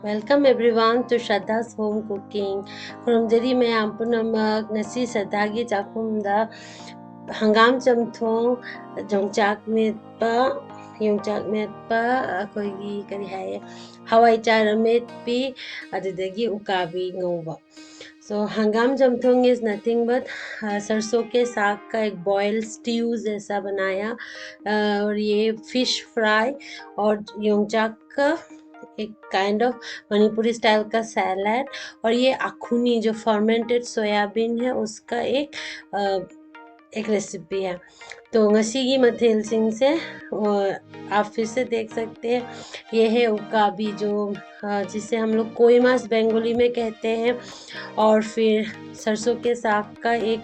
Welcome everyone to Shraddha's Home Cooking. Khurumjari mayam punamak ngasi Shraddhagi chakkumda hangam chamthong jongchak metpa yongchak metpa akoigi kari haye hawai char metpi adudagi ukabi ngauba. So हंगाम जमथोंग is nothing but सरसों के साग का एक boil stew जैसा बनाया और ये फिश फ्राई और योंगचाक का एक काइंड ऑफ मणिपुरी स्टाइल का सैलड और ये अखुनी जो फर्मेंटेड सोयाबीन है उसका एक रेसिपी है। तो ngasi मथेल सिंह से आप फिर से देख सकते हैं ये है उकाबी जो जिसे हम लोग कोई मास बंगाली में कहते हैं और फिर सरसों के साग का एक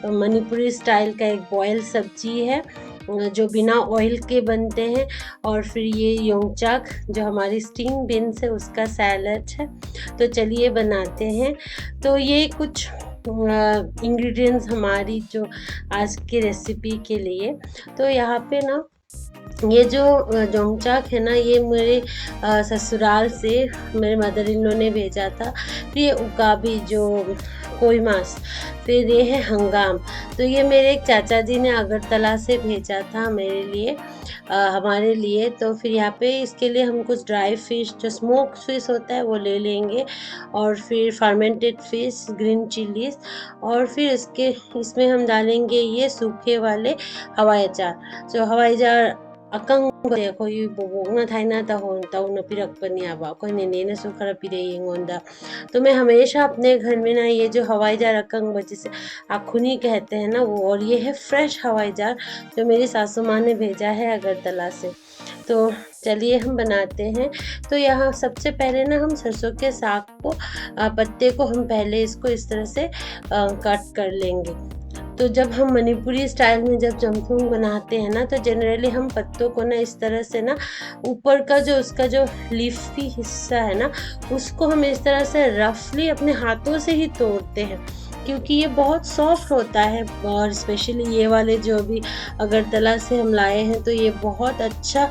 मणिपुरी स्टाइल का एक बॉयल सब्जी है जो बिना ऑयल के बनते हैं और फिर ये योंगचाक जो हमारी स्टिंग बीन्स है उसका सैलड है। तो चलिए बनाते हैं। तो ये कुछ इंग्रेडिएंट्स हमारी जो आज की रेसिपी के लिए। तो यहाँ पे ना ये जो जोंगचाक है ना ये मेरे ससुराल से मेरे मदर इन लॉ ने भेजा था। फिर ये उकाबी जो कोई मास, फिर ये है हंगाम। तो ये मेरे एक चाचा जी ने अगरतला से भेजा था मेरे लिए हमारे लिए। तो फिर यहाँ पे इसके लिए हम कुछ ड्राई फिश जो स्मोक फिश होता है वो ले लेंगे और फिर फर्मेंटेड फिश, ग्रीन चिलीज और फिर इसमें हम डालेंगे ये सूखे वाले हवाई अचार। जो हवाई अचार अकंग अखोई बोबोंगना थाइना तौना पिरकपनियाबा अखोई नेनेनसु खरा पिरई एंगोंदा। तो मैं हमेशा अपने घर में ना ये जो हवाई जार अकंग जिसे आखुनी कहते हैं ना वो, और ये है फ्रेश हवाई जार जो मेरी सासू माँ ने भेजा है अगरतला से। तो चलिए हम बनाते हैं। तो यहाँ सबसे पहले ना हम सरसों के साग को पत्ते को हम पहले इसको इस तरह से कट कर लेंगे। तो जब हम मणिपुरी स्टाइल में जब जमथुंग बनाते हैं ना तो जनरली हम पत्तों को ना इस तरह से ना ऊपर का जो उसका जो लीफी हिस्सा है ना उसको हम इस तरह से रफली अपने हाथों से ही तोड़ते हैं क्योंकि ये बहुत सॉफ्ट होता है और स्पेशली ये वाले जो भी अगरतला से हम लाए हैं तो ये बहुत अच्छा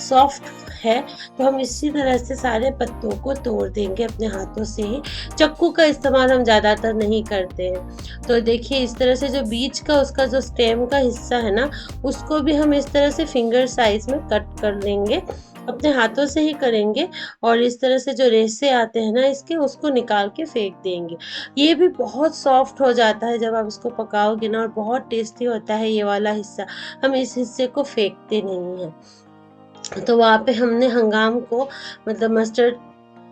सॉफ्ट है। तो हम इसी तरह से सारे पत्तों को तोड़ देंगे अपने हाथों से ही। चक्कू का इस्तेमाल हम ज़्यादातर नहीं करते हैं। तो देखिए इस तरह से जो बीच का उसका जो स्टेम का हिस्सा है ना उसको भी हम इस तरह से फिंगर साइज में कट कर लेंगे, अपने हाथों से ही करेंगे और इस तरह से जो रेशे आते हैं ना इसके उसको निकाल के फेंक देंगे। ये भी बहुत सॉफ्ट हो जाता है जब आप इसको पकाओगे ना और बहुत टेस्टी होता है ये वाला हिस्सा। हम इस हिस्से को फेंकते नहीं हैं। तो वहाँ पे हमने हंगाम को मतलब मस्टर्ड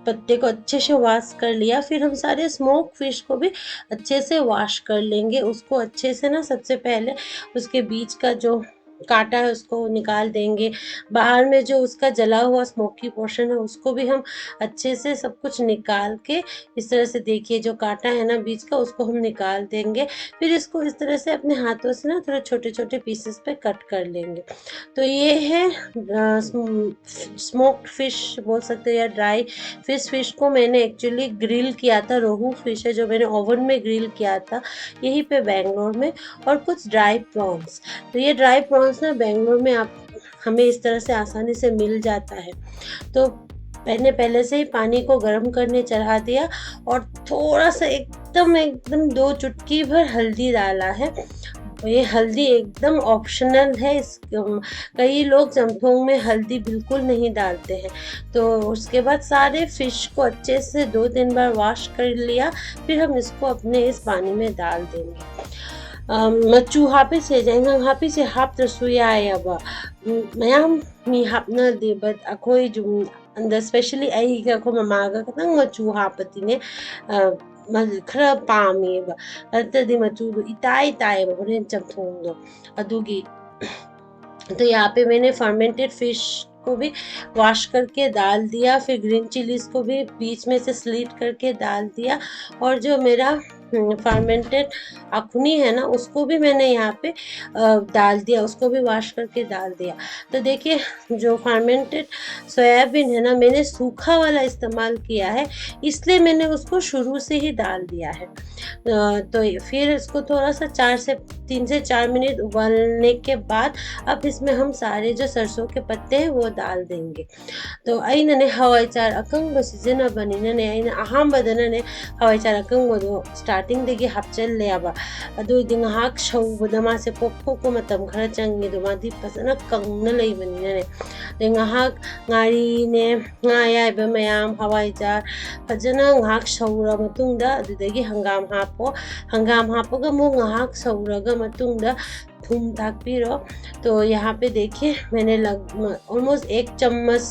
पत्ते को अच्छे से वॉश कर लिया। फिर हम सारे स्मोक फिश को भी अच्छे से वॉश कर लेंगे। उसको अच्छे से ना सबसे पहले उसके बीच का जो काटा है उसको निकाल देंगे। बाहर में जो उसका जला हुआ स्मोकी पोर्शन है उसको भी हम अच्छे से सब कुछ निकाल के इस तरह से देखिए जो काटा है ना बीच का उसको हम निकाल देंगे। फिर इसको इस तरह से अपने हाथों से ना थोड़े छोटे छोटे पीसेस पे कट कर लेंगे। तो ये है स्मोक्ड फिश बोल सकते हैं या ड्राई फिश को मैंने एक्चुअली ग्रिल किया था। रोहू फिश है जो मैंने ओवन में ग्रिल किया था यहीं पे बेंगलोर में। और कुछ ड्राई प्रॉन्स, तो ये ड्राई प्रॉन्स ना बेंगलोर में आप हमें इस तरह से आसानी से मिल जाता है। तो मैंने पहले से ही पानी को गर्म करने चढ़ा दिया और थोड़ा सा एकदम 2 चुटकी भर हल्दी डाला है। ये हल्दी एकदम ऑप्शनल है। कई लोग जमथोंग में हल्दी बिल्कुल नहीं डालते हैं। तो उसके बाद सारे फिश को अच्छे से 2-3 बार वॉश कर लिया। फिर हम इसको अपने इस पानी में डाल देंगे। मचू हापिसे जाइंगांग हापिसे हाप्तरसु यायेबा मयाम मी हापनादे बाट अखोई जुम अंदर स्पेशली अइगा अखो ममागा खतंग मचू हापतिने खरा पामेबा अतदी मचूदो इताई ताएबा होरेन चमथोंगदो अदुगी। तो यहाँ पे मैंने फर्मेंटेड फिश को भी वॉश करके डाल दिया। फिर ग्रीन चिलीज को भी बीच में से स्लिट करके डाल दिया और जो मेरा फर्मेंटेड अखनी है ना, उसको भी मैंने यहाँ पे डाल दिया, उसको भी वॉश करके डाल दिया। तो देखिए जो फर्मेंटेड सोयाबीन है ना, मैंने सूखा वाला इस्तेमाल किया है, इसलिए मैंने उसको शुरू से ही डाल दिया है। तो फिर इसको थोड़ा सा 3 से 4 मिनट उबालने के बाद अब इसमें हम सारे जो सरसों के पत्ते हैं वो डाल देंगे। तो अने हवाईचार अकंग सिजनबने अहमदने हवाईचार अकंग स्टार्टिंग हापचलेब अग सौबद मासे पोपथोप खर चंगे मादी फजन कंगना लेबने गारीने अयाब मैम हवाईचार फजन सौर हंगाम हापो हंगाम हापग सौरग थूम ताकपीरो। तो यहाँ पे देखिए मैंने ऑलमोस्ट 1 चम्मच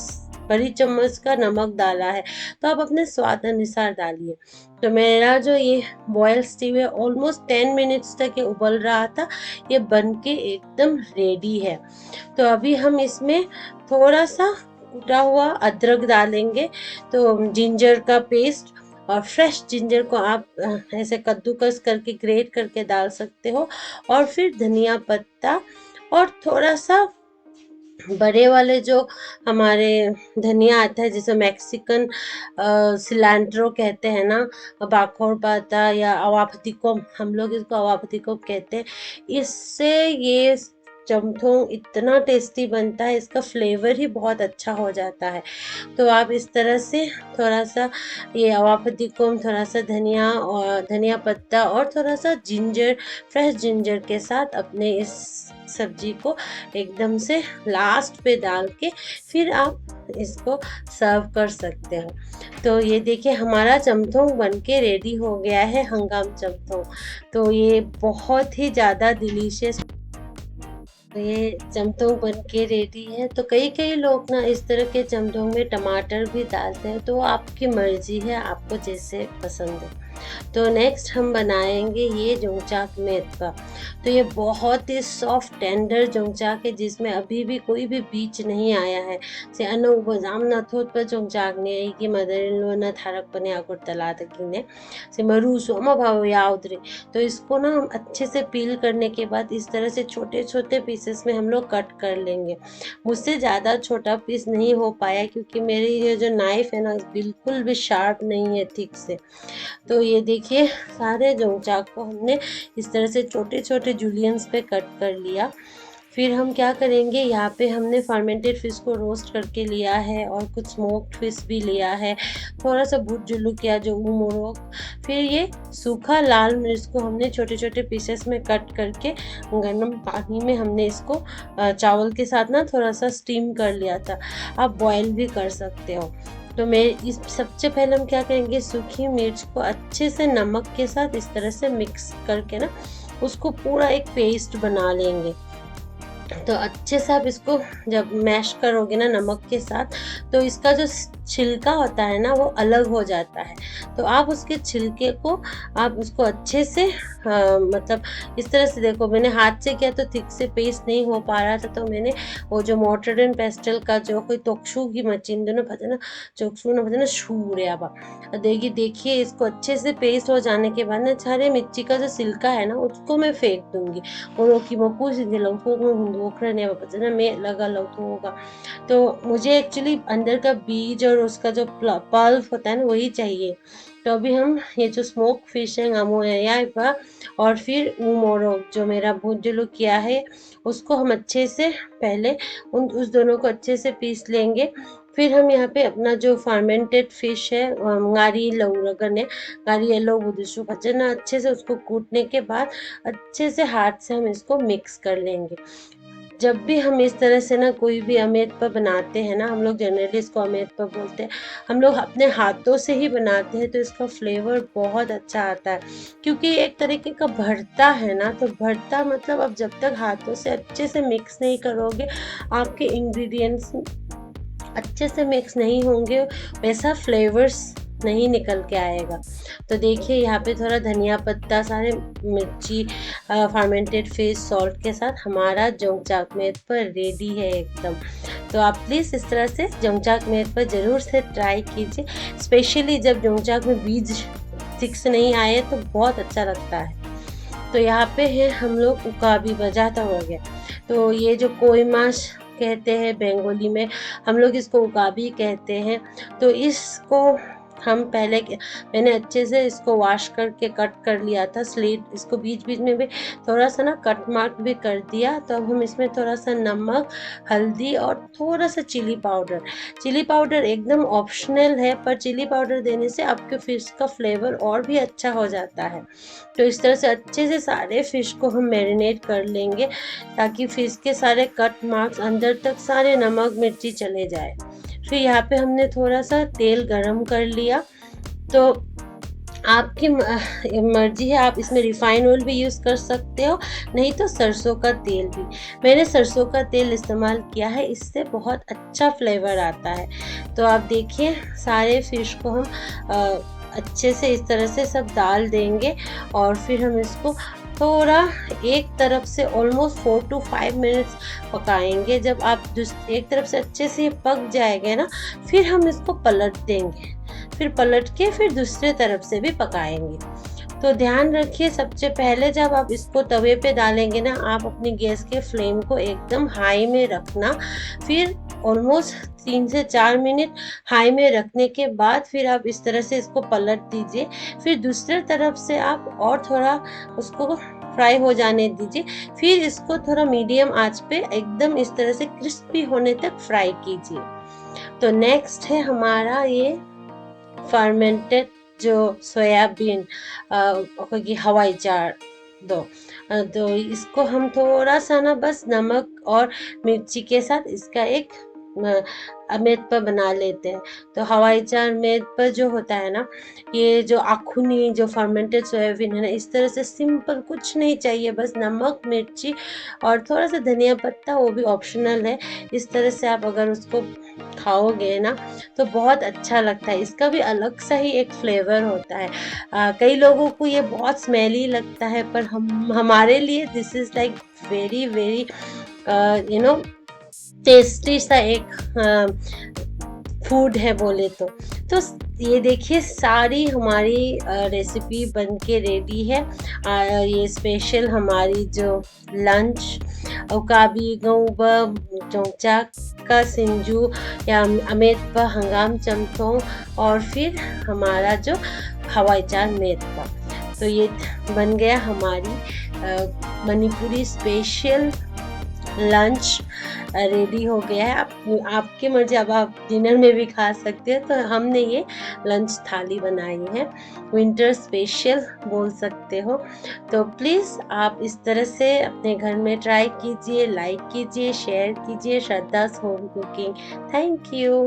बड़ी चम्मच का नमक डाला है। तो आप अपने स्वाद अनुसार डालिए। तो मेरा जो ये बॉयल स्टीव है ऑलमोस्ट 10 मिनट्स तक ये उबल रहा था, ये बन के एकदम रेडी है। तो अभी हम इसमें थोड़ा सा कूटा हुआ अदरक डालेंगे, तो जिंजर का पेस्ट, और फ्रेश जिंजर को आप ऐसे कद्दूकस करके ग्रेट करके डाल सकते हो, और फिर धनिया पत्ता और थोड़ा सा बड़े वाले जो हमारे धनिया आता है जिसे मैक्सिकन सिलेंट्रो कहते हैं ना, बाखोर पाता या अवाफतिको, हम लोग इसको अवाफतिको कहते हैं। इससे ये चमथोंग इतना टेस्टी बनता है, इसका फ्लेवर ही बहुत अच्छा हो जाता है। तो आप इस तरह से थोड़ा सा ये अवाफतिको, थोड़ा सा धनिया और धनिया पत्ता और थोड़ा सा जिंजर, फ्रेश जिंजर के साथ अपने इस सब्जी को एकदम से लास्ट पे डाल के फिर आप इसको सर्व कर सकते हो। तो ये देखिए हमारा चमथोंग बनके रेडी हो गया है, हंगाम चमथोंग। तो ये बहुत ही ज़्यादा डिलीशियस, ये चमथोंग बन के रेडी है। तो कई लोग ना इस तरह के चमथोंग में टमाटर भी डालते हैं, तो आपकी मर्जी है, आपको जैसे पसंद है। तो नेक्स्ट हम बनाएंगे ये जोंगचाक मेथपा। तो ये बहुत ही सॉफ्ट टेंडर जोंगचाक है, जिसमें अभी भी कोई भी बीच नहीं आया है। से अनौब जाम नथोत पर जोंगचाक ने की मदर इन लो न थारक पने आकुर तला तकीने से मरूसो अमा भाव याउद्रे। तो इसको ना हम अच्छे से पील करने के बाद इस तरह से छोटे छोटे पीसेस में हम लोग कट कर लेंगे। मुझसे ज़्यादा छोटा पीस नहीं हो पाया क्योंकि मेरी ये जो नाइफ है ना बिल्कुल भी शार्प नहीं है ठीक से। तो ये देखिए सारे जोंगचाक को हमने इस तरह से छोटे छोटे जूलियंस पे कट कर लिया। फिर हम क्या करेंगे, यहाँ पे हमने फर्मेंटेड फिश को रोस्ट करके लिया है और कुछ स्मोक्ड फिश भी लिया है, थोड़ा सा भुट जुलू किया जो मोरोक। फिर ये सूखा लाल मिर्च को हमने छोटे छोटे पीसेस में कट करके गर्म पानी में हमने इसको चावल के साथ ना थोड़ा सा स्टीम कर लिया था। आप बॉयल भी कर सकते हो। तो मैं इस सबसे पहले हम क्या करेंगे, सूखी मिर्च को अच्छे से नमक के साथ इस तरह से मिक्स करके ना उसको पूरा एक पेस्ट बना लेंगे। तो अच्छे से आप इसको जब मैश करोगे ना नमक के साथ, तो इसका जो छिलका होता है ना वो अलग हो जाता है। तो आप उसके छिलके को आप उसको अच्छे से मतलब इस तरह से, देखो मैंने हाथ से किया तो थिक से पेस्ट नहीं हो पा रहा था, तो मैंने वो जो मोर्टर एंड पेस्टल का जो कोई तोक्षू की मशीन दोनों भजना चोकसू न भजना छू रे अब देखिए इसको अच्छे से पेस्ट हो जाने के बाद ना सारे मिर्ची का जो छिलका है ना उसको मैं फेंक दूंगी। की मकू सीधे लौटने में लगा लौटू होगा। तो मुझे एक्चुअली अंदर का बीज और उसका जो पल्प होता है ना वही चाहिए। तो अभी हम ये जो स्मोक फिश है गामोया और फिर मोरो जो मेरा भून जुलू किया है उसको हम अच्छे से पहले उस दोनों को अच्छे से पीस लेंगे। फिर हम यहाँ पे अपना जो फर्मेंटेड फिश है गारी लौरगन है गारी येलो बुदिशु भजन अच्छे से उसको कूटने के बाद अच्छे से हाथ से हम इसको मिक्स कर लेंगे। जब भी हम इस तरह से ना कोई भी अमेटपा बनाते हैं ना, हम लोग जनरली इसको अमेटपा बोलते हैं, हम लोग अपने हाथों से ही बनाते हैं तो इसका फ्लेवर बहुत अच्छा आता है। क्योंकि एक तरीके का भरता है ना, तो भरता मतलब अब जब तक हाथों से अच्छे से मिक्स नहीं करोगे, आपके इंग्रेडिएंट्स अच्छे से मिक्स नहीं होंगे, वैसा फ्लेवर्स नहीं निकल के आएगा। तो देखिए यहाँ पे थोड़ा धनिया पत्ता, सारे मिर्ची, फर्मेंटेड फिश, सॉल्ट के साथ हमारा जोंगचाक मेथ पर रेडी है एकदम। तो आप प्लीज़ इस तरह से जोंगचाक मेथ पर ज़रूर से ट्राई कीजिए, स्पेशली जब जोंगचाक में बीज ठीक से नहीं आए तो बहुत अच्छा लगता है। तो यहाँ पे है हम लोग उकाबी बजाता हो गया। तो ये जो कोई माश कहते हैं बंगाली में, हम लोग इसको उकाबी कहते हैं। तो इसको हम मैंने अच्छे से इसको वॉश करके कट कर लिया था स्लीट, इसको बीच बीच में भी थोड़ा सा ना कट मार्क भी कर दिया। तो अब हम इसमें थोड़ा सा नमक, हल्दी और थोड़ा सा चिली पाउडर एकदम ऑप्शनल है, पर चिली पाउडर देने से आपके फिश का फ्लेवर और भी अच्छा हो जाता है। तो इस तरह से अच्छे से सारे फिश को हम मैरिनेट कर लेंगे ताकि फिश के सारे कट मार्क्स अंदर तक सारे नमक मिर्ची चले जाए। फिर यहाँ पे हमने थोड़ा सा तेल गरम कर लिया। तो आपकी मर्जी है, आप इसमें रिफाइन ऑयल भी यूज़ कर सकते हो, नहीं तो सरसों का तेल भी। मैंने सरसों का तेल इस्तेमाल किया है, इससे बहुत अच्छा फ्लेवर आता है। तो आप देखिए सारे फिश को हम अच्छे से इस तरह से सब डाल देंगे और फिर हम इसको थोड़ा एक तरफ से ऑलमोस्ट 4 to 5 मिनट्स पकाएंगे। जब आप एक तरफ से अच्छे से पक जाएगा ना, फिर हम इसको पलट देंगे, फिर पलट के फिर दूसरे तरफ से भी पकाएंगे। तो ध्यान रखिए, सबसे पहले जब आप इसको तवे पे डालेंगे ना, आप अपनी गैस के फ्लेम को एकदम हाई में रखना। फिर ऑलमोस्ट 3 से 4 मिनट हाई में रखने के बाद फिर आप इस तरह से इसको पलट दीजिए। फिर दूसरे तरफ से आप और थोड़ा उसको फ्राई हो जाने दीजिए। फिर इसको थोड़ा मीडियम आंच पे एकदम इस तरह से क्रिस्पी होने तक फ्राई कीजिए। तो नेक्स्ट है हमारा ये फर्मेंटेड जो सोयाबीन की हवाई जार तो इसको हम थोड़ा सा ना बस नमक और मिर्ची के साथ इसका एक मेदपा बना लेते हैं। तो हवाई जार मेदपा जो होता है ना, ये जो आखुनी जो फर्मेंटेड सोयाबीन है ना, इस तरह से सिंपल कुछ नहीं चाहिए, बस नमक, मिर्ची और थोड़ा सा धनिया पत्ता, वो भी ऑप्शनल है। इस तरह से आप अगर उसको खाओगे ना तो बहुत अच्छा लगता है, इसका भी अलग सा ही एक फ्लेवर होता है। कई लोगों को ये बहुत स्मेली लगता है, पर हमारे लिए this is like very very tasty सा एक फूड है बोले तो। ये देखिए सारी हमारी रेसिपी बन के रेडी है। ये स्पेशल हमारी जो लंच उकाबी गौबा जोंगचाक का सिंजू या अमेतपा हंगाम चमथोंग और फिर हमारा जो हवाई चार मेतपा। तो ये बन गया हमारी मणिपुरी स्पेशल लंच रेडी हो गया है। आपकी मर्जी, अब आप डिनर में भी खा सकते हो। तो हमने ये लंच थाली बनाई है, विंटर स्पेशल बोल सकते हो। तो प्लीज़ आप इस तरह से अपने घर में ट्राई कीजिए, लाइक कीजिए, शेयर कीजिए। Shraddha's home cooking. Thank you.